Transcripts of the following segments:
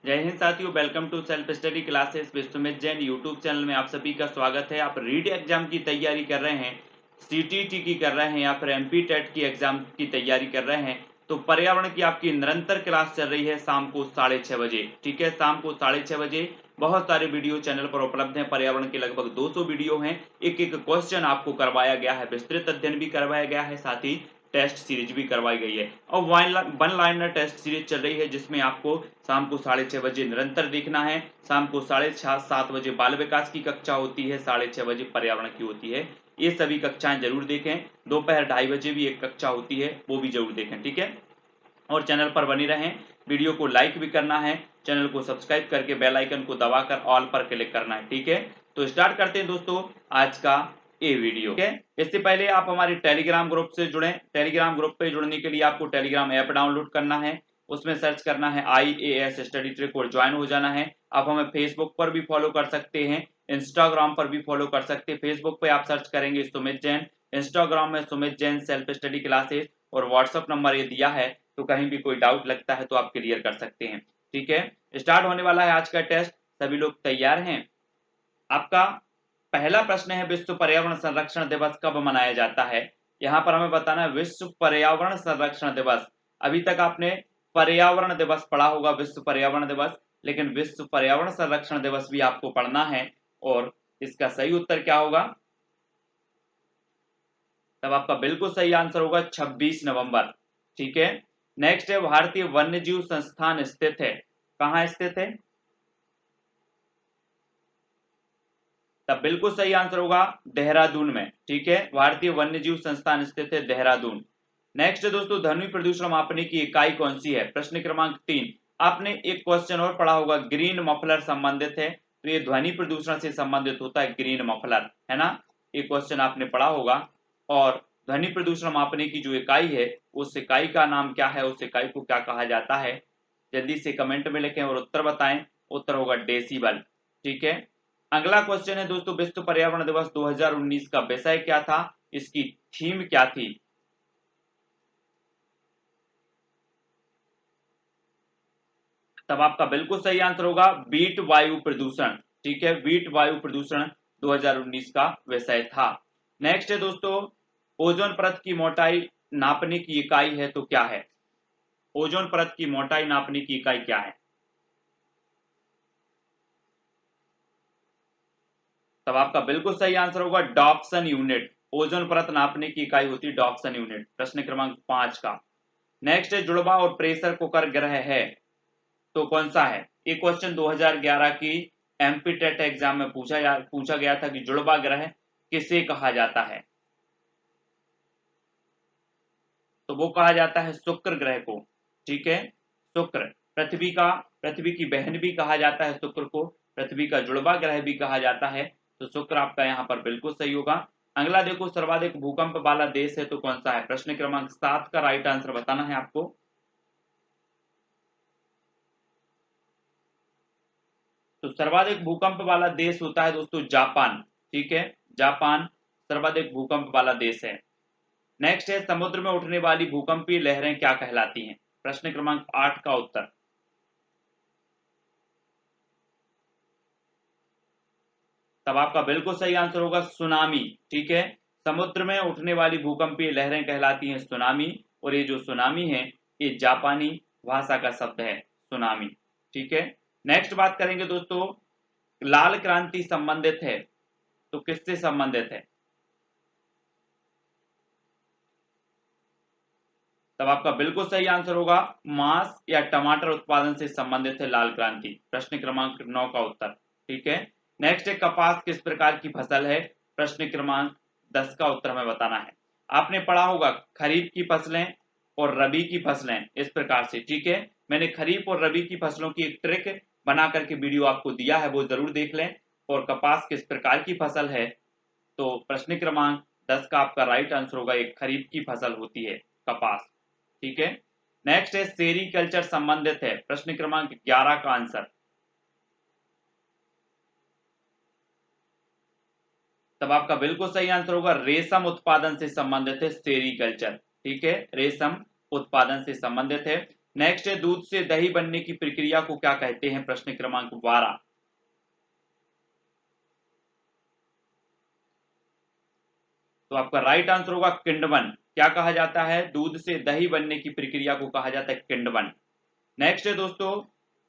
जय हिंद साथियों, welcome to self study classes Vishwamit Jain YouTube channel में आप सभी का स्वागत है। आप रीड एग्जाम की तैयारी कर रहे हैं, सीटीटी की कर रहे हैं या फिर एमपी टेट की एग्जाम की तैयारी कर रहे हैं तो पर्यावरण की आपकी निरंतर क्लास चल रही है शाम को 6:30 बजे। ठीक है, शाम को 6:30 बजे बहुत सारे वीडियो चैनल पर उपलब्ध हैं। पर्यावरण के लगभग 200 वीडियो हैं। एक एक क्वेश्चन आपको करवाया गया है, विस्तृत अध्ययन भी करवाया गया है, साथ ही टेस्ट सीरीज भी करवाई गई है और वन लाइनर टेस्ट सीरीज चल रही है जिसमें आपको शाम को 6:30 बजे निरंतर देखना है। शाम को 6:30-7 बजे बाल विकास की कक्षा होती है, 6:30 बजे पर्यावरण की होती है। ये सभी कक्षाएं जरूर देखें। दोपहर 2:30 बजे भी एक कक्षा होती है, वो भी जरूर देखें। ठीक है, और चैनल पर बने रहें। वीडियो को लाइक भी करना है, चैनल को सब्सक्राइब करके बेल आइकन को दबाकर ऑल पर क्लिक करना है। ठीक है, तो स्टार्ट करते हैं दोस्तों आज का ये वीडियो। ठीक है, इससे पहले आप हमारे टेलीग्राम ग्रुप से जुड़ें। टेलीग्राम ग्रुप पे जुड़ने के लिए आपको टेलीग्राम ऐप डाउनलोड करना है, उसमें सर्च करना है IAS स्टडी ट्रिक और ज्वाइन हो जाना है। आप हमें फेसबुक पर भी फॉलो कर सकते हैं, इंस्टाग्राम पर भी फॉलो कर सकते हैं। फेसबुक पे आप सर्च करेंगे सुमित जैन, इंस्टाग्राम में Sumit Jain self study classes और व्हाट्सअप नंबर ये दिया है, तो कहीं भी कोई डाउट लगता है तो आप क्लियर कर सकते हैं। ठीक है, स्टार्ट होने वाला है आज का टेस्ट। सभी लोग तैयार हैं? आपका पहला प्रश्न है, विश्व पर्यावरण संरक्षण दिवस कब मनाया जाता है? यहां पर हमें बताना है विश्व पर्यावरण संरक्षण दिवस। अभी तक आपने पर्यावरण दिवस पढ़ा होगा, विश्व पर्यावरण दिवस, लेकिन विश्व पर्यावरण संरक्षण दिवस भी आपको पढ़ना है और इसका सही उत्तर क्या होगा? तब आपका बिल्कुल सही आंसर होगा 26 नवंबर। ठीक है, नेक्स्ट है, भारतीय वन्यजीव संस्थान स्थित है, कहाँ स्थित है? तब बिल्कुल सही आंसर होगा देहरादून में। ठीक है, भारतीय वन्यजीव संस्थान स्थित है देहरादून। नेक्स्ट है दोस्तों, ध्वनि प्रदूषण मापने की इकाई कौन सी है? प्रश्न क्रमांक 3। आपने एक क्वेश्चन और पढ़ा होगा, ग्रीन मफलर संबंधित है, तो ये ध्वनि प्रदूषण से संबंधित होता है, ग्रीन मफलर, है ना? ये क्वेश्चन आपने पढ़ा होगा। और ध्वनि प्रदूषण मापने की जो इकाई है, उस इकाई का नाम क्या है, उस इकाई को क्या कहा जाता है? जल्दी से कमेंट में लिखें और उत्तर बताएं। उत्तर होगा डेसिबल। ठीक है, अगला क्वेश्चन है दोस्तों, विश्व पर्यावरण दिवस 2019 का विषय क्या था, इसकी थीम क्या थी? तब आपका बिल्कुल सही आंसर होगा बीट वायु प्रदूषण। ठीक है, बीट वायु प्रदूषण 2019 का विषय था। नेक्स्ट है दोस्तों, ओजोन परत की मोटाई नापने की इकाई है तो क्या है? ओजोन परत की मोटाई नापने की इकाई क्या है? तब आपका बिल्कुल सही आंसर होगा डॉप्सन यूनिट। ओजोन परत नापने की इकाई होती है डॉप्सन यूनिट। प्रश्न क्रमांक 5 का नेक्स्ट है, जुड़वा और प्रेशर कुकर ग्रह है तो कौन सा है? ये क्वेश्चन 2011 की एमपी टेट एग्जाम में पूछा गया था कि जुड़वा ग्रह किसे कहा जाता है? तो वो कहा जाता है शुक्र ग्रह को। ठीक है, शुक्र, पृथ्वी की बहन भी कहा जाता है शुक्र को, पृथ्वी का जुड़वा ग्रह भी कहा जाता है, तो शुक्र आपका यहाँ पर बिल्कुल सही होगा। अगला देखो, सर्वाधिक भूकंप वाला देश है तो कौन सा है? प्रश्न क्रमांक 7 का राइट आंसर बताना है आपको। तो सर्वाधिक भूकंप वाला देश होता है दोस्तों जापान। ठीक है, जापान सर्वाधिक भूकंप वाला देश है। नेक्स्ट है, समुद्र में उठने वाली भूकंपीय लहरें क्या कहलाती हैं? प्रश्न क्रमांक 8 का उत्तर। तब आपका बिल्कुल सही आंसर होगा सुनामी। ठीक है, समुद्र में उठने वाली भूकंपीय लहरें कहलाती हैं सुनामी, और ये जो सुनामी है ये जापानी भाषा का शब्द है, सुनामी। ठीक है, नेक्स्ट बात करेंगे दोस्तों, लाल क्रांति संबंधित है तो किससे संबंधित है? तब आपका बिल्कुल सही आंसर होगा मांस या टमाटर उत्पादन से संबंधित है लाल क्रांति। प्रश्न क्रमांक 9 का उत्तर। ठीक है, नेक्स्ट है, कपास किस प्रकार की फसल है? प्रश्न क्रमांक 10 का उत्तर हमें बताना है। आपने पढ़ा होगा खरीफ की फसलें और रबी की फसलें इस प्रकार से। ठीक है, मैंने खरीफ और रबी की फसलों की एक ट्रिक बना करके वीडियो आपको दिया है, वो जरूर देख लें। और कपास किस प्रकार की फसल है, तो प्रश्न क्रमांक 10 का आपका राइट आंसर होगा, एक खरीफ की फसल होती है कपास। ठीक है, नेक्स्ट है, सेरीकल्चर संबंधित है, प्रश्न क्रमांक 11 का आंसर। तब आपका बिल्कुल सही आंसर होगा रेशम उत्पादन से संबंधित है सेरीकल्चर। ठीक है, रेशम उत्पादन से संबंधित है। नेक्स्ट है दूध से दही बनने की प्रक्रिया को क्या कहते हैं, प्रश्न क्रमांक 12। तो आपका राइट आंसर होगा किण्वन। क्या कहा जाता है, दूध से दही बनने की प्रक्रिया को कहा जाता है किण्वन। नेक्स्ट है दोस्तों,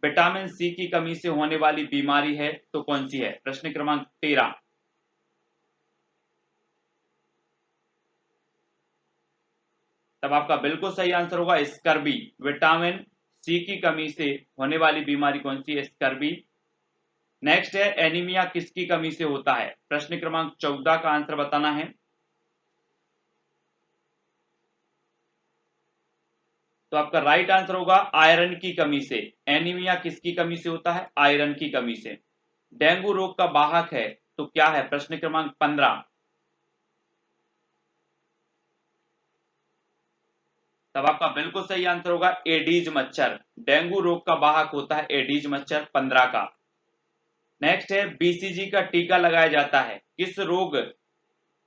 विटामिन सी की कमी से होने वाली बीमारी है तो कौन सी है, प्रश्न क्रमांक 13। तब आपका बिल्कुल सही आंसर होगा स्कर्वी। विटामिन सी की कमी से होने वाली बीमारी कौन सी है, स्कर्वी। नेक्स्ट है एनीमिया किसकी कमी से होता है, प्रश्न क्रमांक 14 का आंसर बताना है। तो आपका राइट आंसर होगा आयरन की कमी से। एनीमिया किसकी कमी से होता है, आयरन की कमी से। डेंगू रोग का वाहक है तो क्या है, प्रश्न क्रमांक 15। तब आपका बिल्कुल सही आंसर होगा एडीज मच्छर। डेंगू रोग का वाहक होता है एडीज मच्छर, 15 का। नेक्स्ट है बीसीजी का टीका लगाया जाता है किस रोग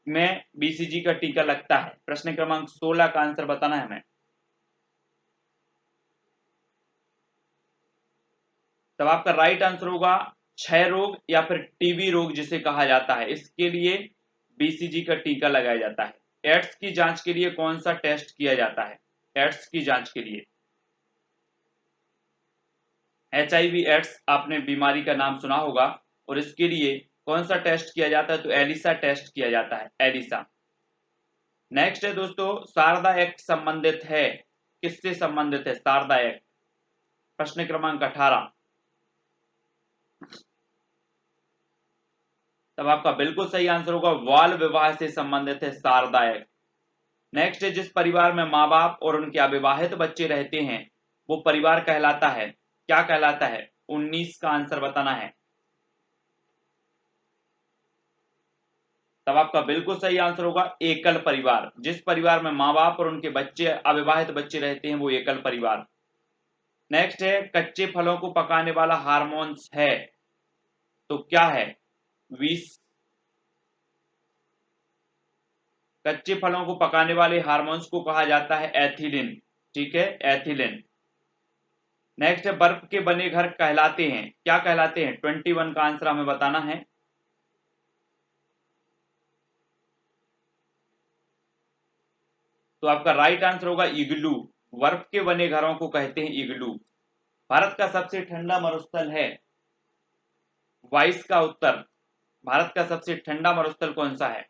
में, बीसीजी का टीका लगता है, प्रश्न क्रमांक 16 का आंसर बताना है हमें। तब आपका राइट आंसर होगा क्षय रोग या फिर टीबी रोग जिसे कहा जाता है, इसके लिए बीसीजी का टीका लगाया जाता है। एड्स की जांच के लिए कौन सा टेस्ट किया जाता है, एड्स की जांच के लिए, एचआईवी एड्स आपने बीमारी का नाम सुना होगा, और इसके लिए कौन सा टेस्ट किया जाता है, तो एलिसा टेस्ट किया जाता है, एलिसा। नेक्स्ट है दोस्तों, शारदा एक्ट संबंधित है, किससे संबंधित है शारदा एक्ट, प्रश्न क्रमांक 18। तब आपका बिल्कुल सही आंसर होगा बाल विवाह से संबंधित है शारदा एक्ट। नेक्स्ट है जिस परिवार में माँ बाप और उनके अविवाहित बच्चे रहते हैं वो परिवार कहलाता है, क्या कहलाता है, 19 का आंसर बताना है। तब आपका बिल्कुल सही आंसर होगा एकल परिवार। जिस परिवार में माँ बाप और उनके बच्चे अविवाहित बच्चे रहते हैं वो एकल परिवार। नेक्स्ट है कच्चे फलों को पकाने वाला हार्मोन्स है तो क्या है, 20। कच्चे फलों को पकाने वाले हार्मोन्स को कहा जाता है एथिलीन, ठीक है, एथिलीन। नेक्स्ट है बर्फ के बने घर कहलाते हैं, क्या कहलाते हैं, 21 का आंसर हमें बताना है। तो आपका राइट आंसर होगा इग्लू। बर्फ के बने घरों को कहते हैं इग्लू। भारत का सबसे ठंडा मरुस्थल है, 22 का उत्तर। भारत का सबसे ठंडा मरुस्थल कौन सा है,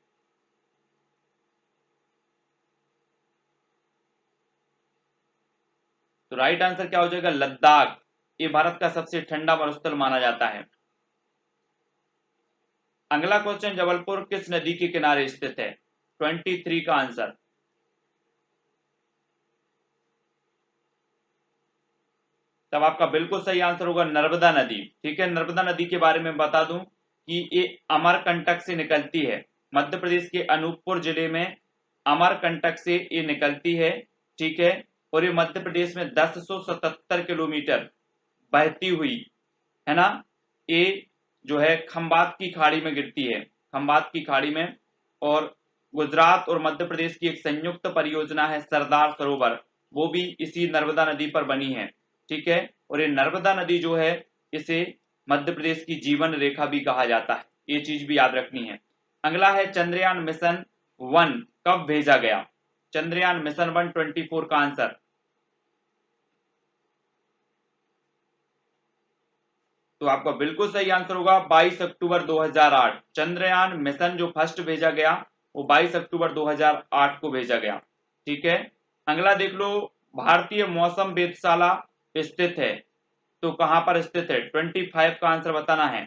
तो राइट आंसर क्या हो जाएगा, लद्दाख। ये भारत का सबसे ठंडा मरुस्थल माना जाता है। अगला क्वेश्चन, जबलपुर किस नदी के किनारे स्थित है, 23 का आंसर। तब आपका बिल्कुल सही आंसर होगा नर्मदा नदी, ठीक है। नर्मदा नदी के बारे में बता दूं कि ये अमरकंटक से निकलती है, मध्य प्रदेश के अनूपपुर जिले में अमरकंटक से ये निकलती है, ठीक है। और ये मध्य प्रदेश में 1077 किलोमीटर बहती हुई, है ना, ये जो है खंबात की खाड़ी में गिरती है, खंबात की खाड़ी में। और गुजरात और मध्य प्रदेश की एक संयुक्त परियोजना है सरदार सरोवर, वो भी इसी नर्मदा नदी पर बनी है, ठीक है। और ये नर्मदा नदी जो है इसे मध्य प्रदेश की जीवन रेखा भी कहा जाता है, ये चीज भी याद रखनी है। अगला है चंद्रयान मिशन 1 कब भेजा गया, चंद्रयान मिशन 1 24 का आंसर। तो आपका बिल्कुल सही आंसर होगा 22 अक्टूबर 2008। चंद्रयान मिशन जो फर्स्ट भेजा गया वो 22 अक्टूबर 2008 को भेजा गया, ठीक है। अगला देख लो, भारतीय मौसम वेधशाला स्थित है तो कहां पर स्थित है, 25 का आंसर बताना है।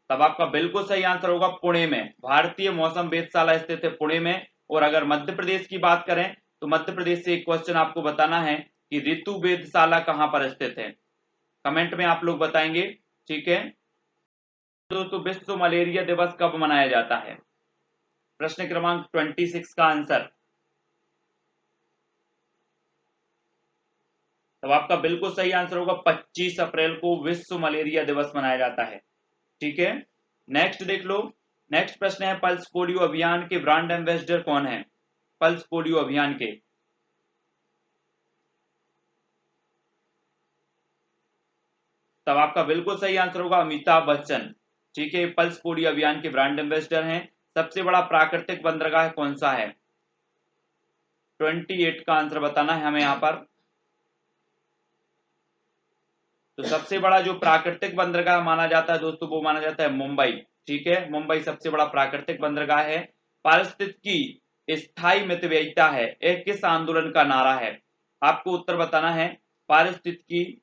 तब आपका बिल्कुल सही आंसर होगा पुणे में। भारतीय मौसम वेधशाला स्थित है पुणे में। और अगर मध्य प्रदेश की बात करें तो मध्य प्रदेश से एक क्वेश्चन आपको बताना है कि ऋतु वेधशाला कहां पर स्थित है, कमेंट में आप लोग बताएंगे, ठीक है। दोस्तों विश्व मलेरिया दिवस कब मनाया जाता है, प्रश्न क्रमांक 26 का आंसर। तब आपका बिल्कुल सही आंसर होगा 25 अप्रैल को विश्व मलेरिया दिवस मनाया जाता है, ठीक है। नेक्स्ट देख लो, नेक्स्ट प्रश्न है, पल्स पोलियो अभियान के ब्रांड एम्बेसडर कौन है? पल्स पोलियो अभियान के तब आपका बिल्कुल सही आंसर होगा अमिताभ बच्चन। ठीक है, पल्स पोलियो अभियान के ब्रांड एम्बेसडर हैं। सबसे बड़ा प्राकृतिक बंदरगाह कौन सा है? 28 का आंसर बताना है हमें यहाँ पर। तो सबसे बड़ा जो प्राकृतिक बंदरगाह माना जाता है दोस्तों, वो माना जाता है मुंबई। ठीक है, मुंबई सबसे बड़ा प्राकृतिक बंदरगाह है। पारिस्थितिकी स्थायी मितव्ययिता है, यह किस आंदोलन का नारा है? आपको उत्तर बताना है। पारिस्थितिकी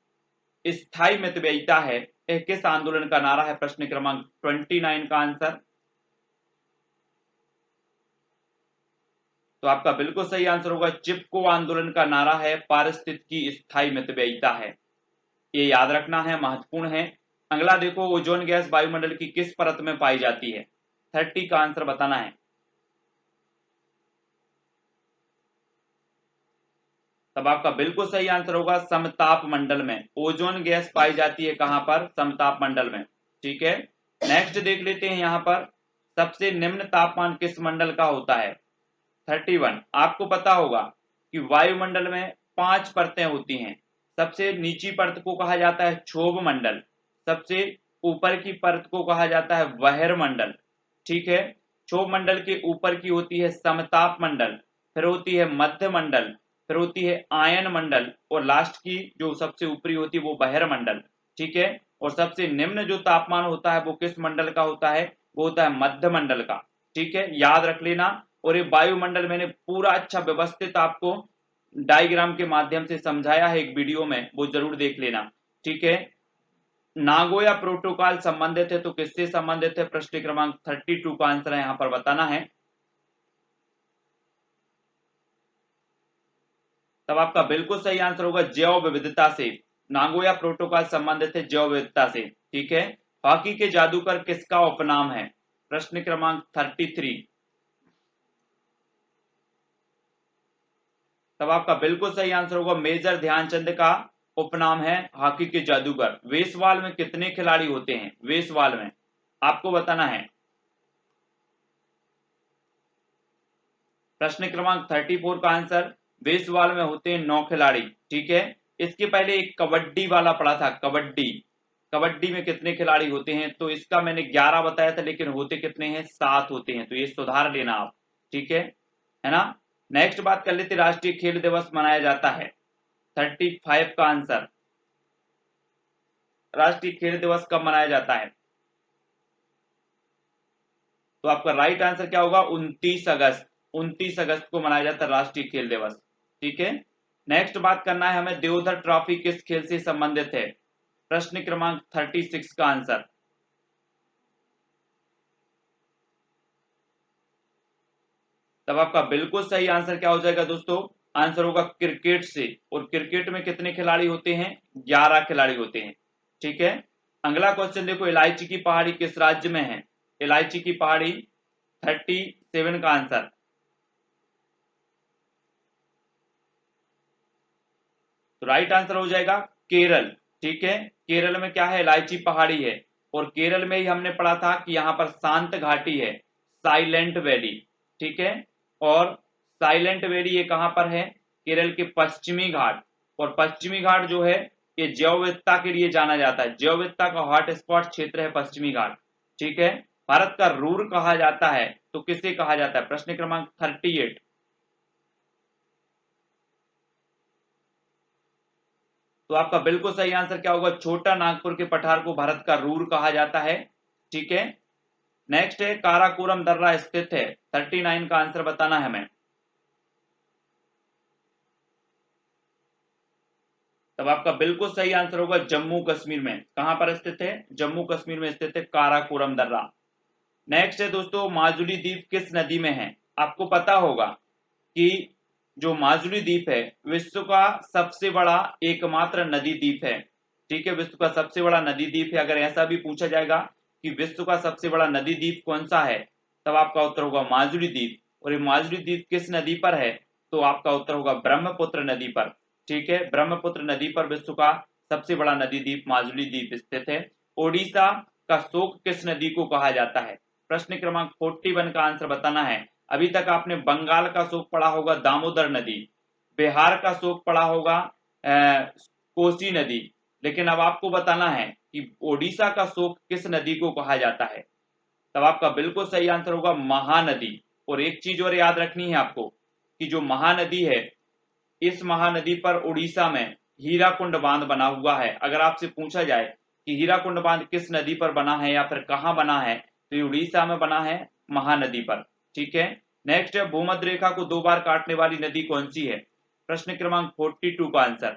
स्थायी मितव्ययिता है, यह किस आंदोलन का नारा है? प्रश्न क्रमांक 29 का आंसर। तो आपका बिल्कुल सही आंसर होगा चिपको आंदोलन का नारा है पारिस्थितिकी स्थायी मितव्ययिता है। ये याद रखना है, महत्वपूर्ण है। अगला देखो, ओजोन गैस वायुमंडल की किस परत में पाई जाती है? 30 का आंसर बताना है। तब आपका बिल्कुल सही आंसर होगा समताप मंडल में। ओजोन गैस पाई जाती है कहां पर? समताप मंडल में। ठीक है, नेक्स्ट देख लेते हैं यहां पर, सबसे निम्न तापमान किस मंडल का होता है? 31। आपको पता होगा कि वायुमंडल में 5 परतें होती हैं। सबसे नीची परत को कहा जाता है क्षोभ मंडल, सबसे ऊपर की परत को कहा जाता है वहर मंडल। ठीक है, क्षोभ मंडल के ऊपर की होती है समताप मंडल, फिर होती है मध्य मंडल, फिर होती है आयन मंडल, और लास्ट की जो सबसे ऊपरी होती है वो वहर मंडल। ठीक है, और सबसे निम्न जो तापमान होता है वो किस मंडल का होता है? वो होता है मध्य मंडल का। ठीक है, याद रख लेना। और ये वायुमंडल मैंने पूरा अच्छा व्यवस्थित आपको डायग्राम के माध्यम से समझाया है एक वीडियो में, वो जरूर देख लेना। ठीक है, नागोया प्रोटोकॉल संबंधित है तो किससे संबंधित है? प्रश्न क्रमांक 32 का आंसर है यहां पर बताना है। तब आपका बिल्कुल सही आंसर होगा जैव विविधता से। नागोया प्रोटोकॉल संबंधित है जैव विविधता से। ठीक है, हॉकी के जादूगर किसका उपनाम है? प्रश्न क्रमांक 33। तब आपका बिल्कुल सही आंसर होगा मेजर ध्यानचंद का उपनाम है हॉकी के जादूगर। वेसवाल में कितने खिलाड़ी होते हैं? वेसवाल में आपको बताना है। प्रश्न क्रमांक 34 का आंसर, वेसवाल में होते हैं 9 खिलाड़ी। ठीक है, इसके पहले एक कबड्डी वाला पढ़ा था, कबड्डी। कबड्डी में कितने खिलाड़ी होते हैं? तो इसका मैंने 11 बताया था, लेकिन होते कितने हैं? 7 होते हैं, तो ये सुधार लेना आप। ठीक है ना। नेक्स्ट बात कर लेते, राष्ट्रीय खेल दिवस मनाया जाता है। 35 का आंसर, राष्ट्रीय खेल दिवस कब मनाया जाता है? तो आपका राइट आंसर क्या होगा? 29 अगस्त। 29 अगस्त को मनाया जाता है राष्ट्रीय खेल दिवस। ठीक है, नेक्स्ट बात करना है हमें, देवधर ट्रॉफी किस खेल से संबंधित है? प्रश्न क्रमांक 36 का आंसर। तब आपका बिल्कुल सही आंसर क्या हो जाएगा दोस्तों? आंसर होगा क्रिकेट से। और क्रिकेट में कितने खिलाड़ी होते हैं? 11 खिलाड़ी होते हैं। ठीक है, अगला क्वेश्चन देखो, इलायची की पहाड़ी किस राज्य में है? इलायची की पहाड़ी 37 का आंसर। तो राइट आंसर हो जाएगा केरल। ठीक है, केरल में क्या है? इलायची पहाड़ी है। और केरल में ही हमने पढ़ा था कि यहाँ पर शांत घाटी है, साइलेंट वैली। ठीक है, और साइलेंट वैली ये कहां पर है? केरल के पश्चिमी घाट। और पश्चिमी घाट जो है ये जैव विविधता के लिए जाना जाता है, जैव विविधता का हॉटस्पॉट क्षेत्र है पश्चिमी घाट। ठीक है, भारत का रूर कहा जाता है तो किसे कहा जाता है? प्रश्न क्रमांक 38। तो आपका बिल्कुल सही आंसर क्या होगा? छोटा नागपुर के पठार को भारत का रूर कहा जाता है। ठीक है, नेक्स्ट है, काराकोरम दर्रा स्थित है। 39 का आंसर बताना है हमें। तब आपका बिल्कुल सही आंसर होगा जम्मू कश्मीर में। कहां पर स्थित है? जम्मू कश्मीर में स्थित है काराकोरम दर्रा। नेक्स्ट है दोस्तों, माजुली द्वीप किस नदी में है? आपको पता होगा कि जो माजुली द्वीप है विश्व का सबसे बड़ा एकमात्र नदी द्वीप है। ठीक है, विश्व का सबसे बड़ा नदी द्वीप है। अगर ऐसा भी पूछा जाएगा कि विश्व का सबसे बड़ा नदी द्वीप कौन सा है, तब आपका उत्तर होगा माजुली द्वीप। और ये माजुली द्वीप किस नदी पर है? तो आपका उत्तर होगा ब्रह्मपुत्र नदी पर। ठीक है, ब्रह्मपुत्र नदी पर विश्व का सबसे बड़ा नदी द्वीप माजुली द्वीप स्थित है। ओडिशा का शोक किस नदी को कहा जाता है? प्रश्न क्रमांक 41 का आंसर बताना है। अभी तक आपने बंगाल का शोक पढ़ा होगा दामोदर नदी, बिहार का शोक पढ़ा होगा कोसी नदी, लेकिन अब आपको बताना है कि ओडिशा का शोक किस नदी को कहा जाता है। तब आपका बिल्कुल सही आंसर होगा महानदी। और एक चीज और याद रखनी है आपको कि जो महानदी है, इस महानदी पर उड़ीसा में हीराकुंड बांध बना हुआ है। अगर आपसे पूछा जाए कि हीराकुंड बांध किस नदी पर बना है या फिर कहां बना है, तो ये उड़ीसा में बना है, महानदी पर। ठीक है, नेक्स्ट है भूमध्य रेखा को 2 बार काटने वाली नदी कौन सी है। प्रश्न क्रमांक 42 का आंसर।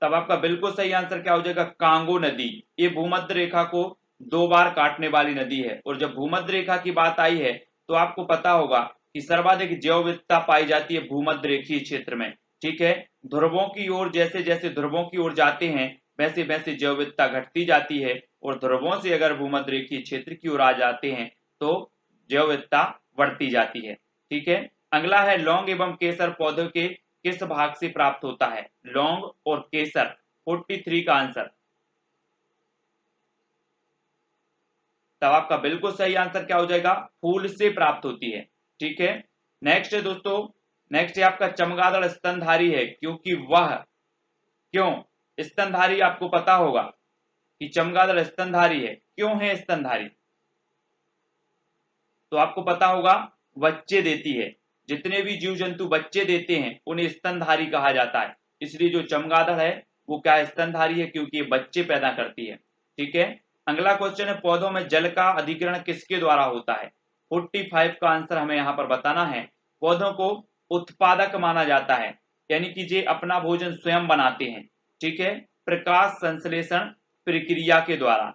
तब आपका बिल्कुल सही आंसर क्या हो जाएगा, कांगो नदी। ये भूमध्य रेखा को 2 बार काटने वाली नदी है। और जब भूमध्य रेखा की बात आई है तो आपको पता होगा कि सर्वाधिक जैव विविधता पाई जाती है भूमध्य रेखीय क्षेत्र में। ठीक है, ध्रुवों की ओर जैसे जैसे ध्रुवों की ओर जाते हैं वैसे वैसे जैव विविधता घटती जाती है, और ध्रुवों से अगर भूमध्य रेखीय क्षेत्र की ओर आ जाते हैं तो जैव विविधता बढ़ती जाती है। ठीक है, अगला है लौंग एवं केसर पौधों के किस भाग से प्राप्त होता है। लौंग और केसर 43 का आंसर। तब आपका बिल्कुल सही आंसर क्या हो जाएगा, फूल से प्राप्त होती है। ठीक है, नेक्स्ट है दोस्तों, नेक्स्ट है आपका चमगादड़ स्तनधारी है क्योंकि वह, क्यों स्तनधारी, आपको पता होगा कि चमगादड़ स्तनधारी है, क्यों है स्तनधारी। तो आपको पता होगा बच्चे देती है। जितने भी जीव जंतु बच्चे देते हैं उन्हें स्तनधारी कहा जाता है। इसलिए जो चमगादड़ है वो क्या है, स्तनधारी है, क्योंकि ये बच्चे पैदा करती है। ठीक है, अगला क्वेश्चन है पौधों में जल का अधिग्रहण किसके द्वारा होता है। 45 का आंसर हमें यहाँ पर बताना है। पौधों को उत्पादक माना जाता है, यानी कि ये अपना भोजन स्वयं बनाते हैं। ठीक है, प्रकाश संश्लेषण प्रक्रिया के द्वारा,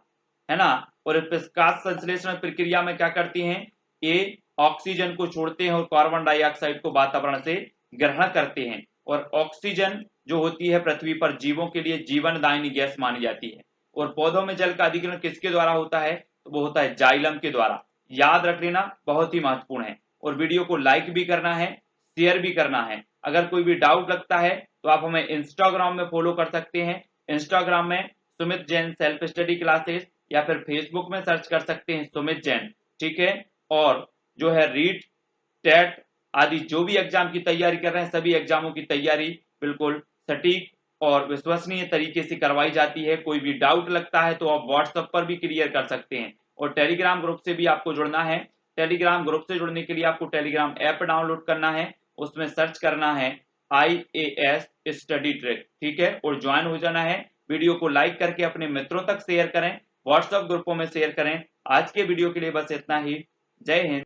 है ना। और प्रकाश संश्लेषण प्रक्रिया में क्या करती हैं, ये ऑक्सीजन को छोड़ते हैं और कार्बन डाइऑक्साइड को वातावरण से ग्रहण करते हैं। और ऑक्सीजन जो होती है पृथ्वी पर जीवों के लिए जीवनदायिनी गैस मानी जाती है। और पौधों में जल का अधिग्रहण किसके द्वारा होता है, तो वो होता है जाइलम के द्वारा। याद रख लेना, बहुत ही महत्वपूर्ण है। और वीडियो को लाइक भी करना है, शेयर भी करना है। अगर कोई भी डाउट लगता है तो आप हमें इंस्टाग्राम में फॉलो कर सकते हैं। इंस्टाग्राम में Sumit Jain self study classes, या फिर फेसबुक में सर्च कर सकते हैं सुमित जैन। ठीक है, और जो है रीट, टेट आदि जो भी एग्जाम की तैयारी कर रहे हैं, सभी एग्जामों की तैयारी बिल्कुल सटीक और विश्वसनीय तरीके से करवाई जाती है। कोई भी डाउट लगता है तो आप व्हाट्सएप पर भी क्लियर कर सकते हैं। और टेलीग्राम ग्रुप से भी आपको जुड़ना है। टेलीग्राम ग्रुप से जुड़ने के लिए आपको टेलीग्राम ऐप डाउनलोड करना है, उसमें सर्च करना है IAS स्टडी ट्रैक। ठीक है, और ज्वाइन हो जाना है। वीडियो को लाइक करके अपने मित्रों तक शेयर करें, व्हाट्सएप ग्रुपों में शेयर करें। आज के वीडियो के लिए बस इतना ही। जय हिंद।